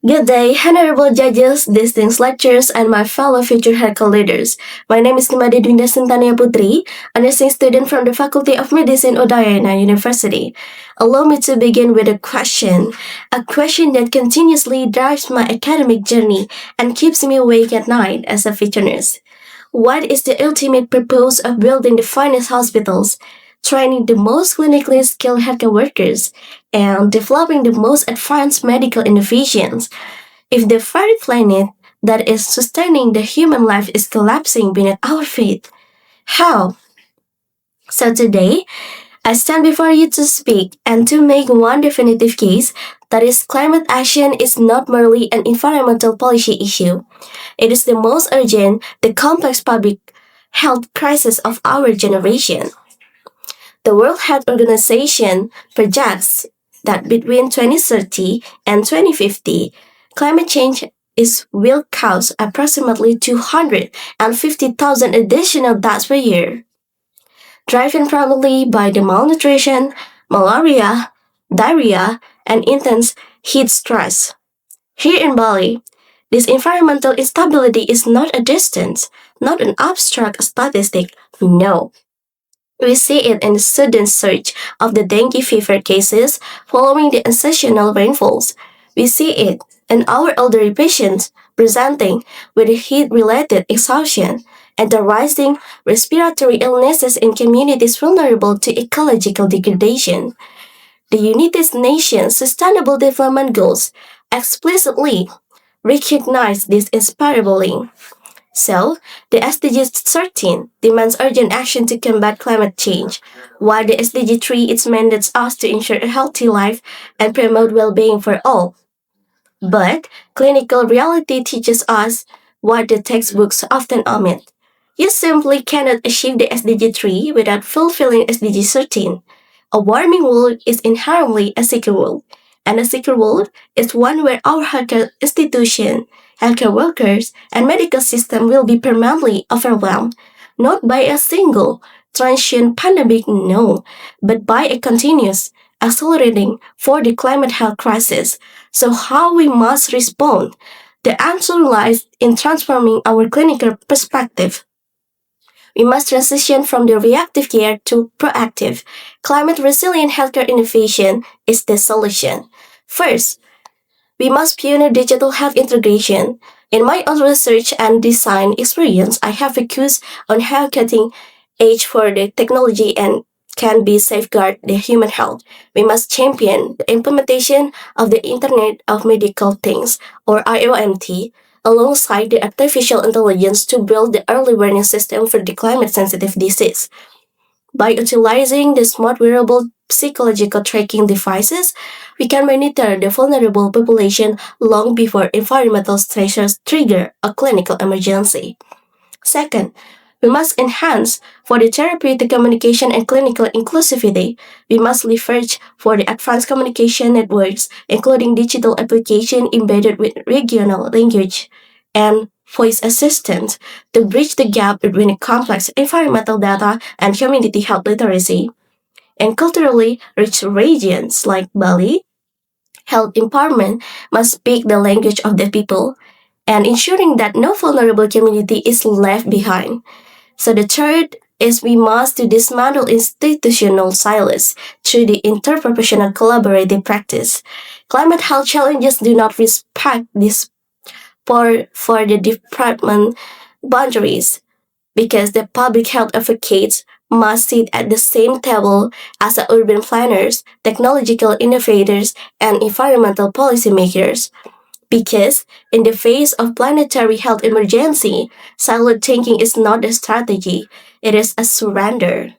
Good day, honorable judges, distinguished lecturers, and my fellow future HERCO leaders. My name is Dwinda Sintania Putri, a nursing student from the Faculty of Medicine, Udayana University. Allow me to begin with a question that continuously drives my academic journey and keeps me awake at night as a future nurse. What is the ultimate purpose of building the finest hospitals, training the most clinically skilled healthcare workers, and developing the most advanced medical innovations if the very planet that is sustaining the human life is collapsing beneath our feet? How? So today, I stand before you to speak and to make one definitive case that is climate action is not merely an environmental policy issue. It is the most urgent, the complex public health crisis of our generation. The World Health Organization projects that between 2030 and 2050, climate change will cause approximately 250,000 additional deaths per year, driven primarily by the malnutrition, malaria, diarrhea, and intense heat stress. Here in Bali, this environmental instability is not a distance, not an abstract statistic, no. We see it in the sudden surge of the dengue fever cases following the seasonal rainfalls. We see it in our elderly patients presenting with heat-related exhaustion and the rising respiratory illnesses in communities vulnerable to ecological degradation. The United Nations Sustainable Development Goals explicitly recognize this inspirably. So, the SDG 13 demands urgent action to combat climate change, while the SDG 3 it mandates us to ensure a healthy life and promote well-being for all. But clinical reality teaches us what the textbooks often omit. You simply cannot achieve the SDG 3 without fulfilling SDG 13. A warming world is inherently a secure world, and a secure world is one where our healthcare institution, healthcare workers, and medical system will be permanently overwhelmed, not by a single transient pandemic, no, but by a continuous, accelerating for the climate health crisis. So how we must respond? The answer lies in transforming our clinical perspective. We must transition from the reactive care to proactive. Climate resilient healthcare innovation is the solution. First, we must pioneer digital health integration. In my own research and design experience, I have focused on how cutting edge for the technology and can be safeguard the human health. We must champion the implementation of the Internet of Medical Things, or IoMT, alongside the artificial intelligence to build the early warning system for the climate-sensitive disease. By utilizing the smart wearable psychological tracking devices, we can monitor the vulnerable population long before environmental stressors trigger a clinical emergency. Second, we must enhance for the therapeutic communication and clinical inclusivity. We must leverage for the advanced communication networks, including digital application embedded with regional language and voice assistants, to bridge the gap between complex environmental data and community health literacy. In culturally rich regions like Bali, health empowerment must speak the language of the people and ensuring that no vulnerable community is left behind. So the third is we must to dismantle institutional silos through the interprofessional collaborative practice. Climate health challenges do not respect this for the department boundaries because the public health advocates must sit at the same table as the urban planners, technological innovators, and environmental policymakers. Because in the face of planetary health emergency, siloed thinking is not a strategy, it is a surrender.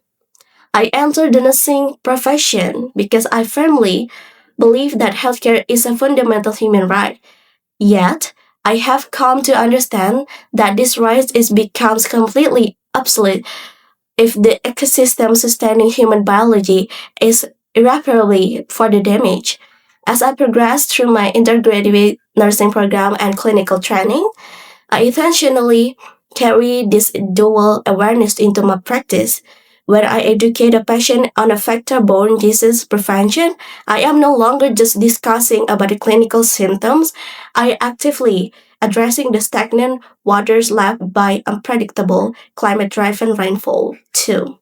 I entered the nursing profession because I firmly believe that healthcare is a fundamental human right. Yet, I have come to understand that this right becomes completely obsolete if the ecosystem sustaining human biology is irreparably for the damage. As I progressed through my undergraduate nursing program and clinical training, I intentionally carry this dual awareness into my practice. When I educate a patient on a vector-borne disease prevention, I am no longer just discussing about the clinical symptoms. I actively addressing the stagnant waters left by unpredictable climate-driven rainfall too.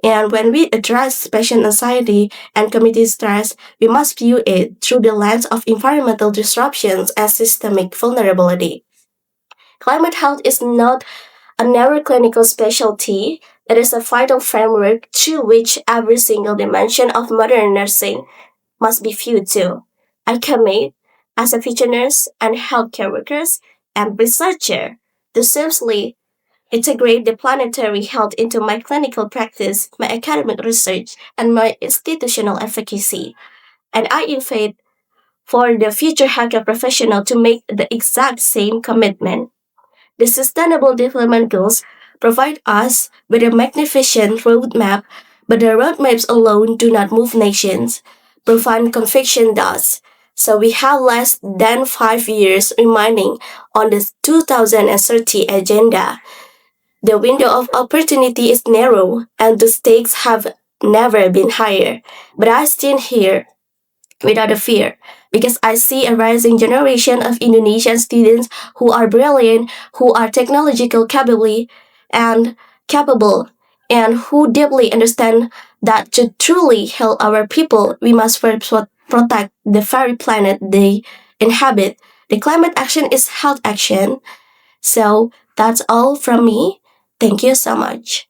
And when we address patient anxiety and community stress, we must view it through the lens of environmental disruptions and systemic vulnerability. Climate health is not a narrow clinical specialty. It is a vital framework through which every single dimension of modern nursing must be viewed to. I commit, as a future nurse and healthcare workers and researcher, to seriously integrate the planetary health into my clinical practice, my academic research, and my institutional advocacy. And I invite for the future healthcare professional to make the exact same commitment. The Sustainable Development Goals provide us with a magnificent roadmap, but the roadmaps alone do not move nations. Profound conviction does. So we have less than 5 years remaining on the 2030 agenda. The window of opportunity is narrow, and the stakes have never been higher. But I stand here without a fear because I see a rising generation of Indonesian students who are brilliant, who are technological and capable, and who deeply understand that to truly help our people, we must first protect the very planet they inhabit. The climate action is health action. So that's all from me. Thank you so much.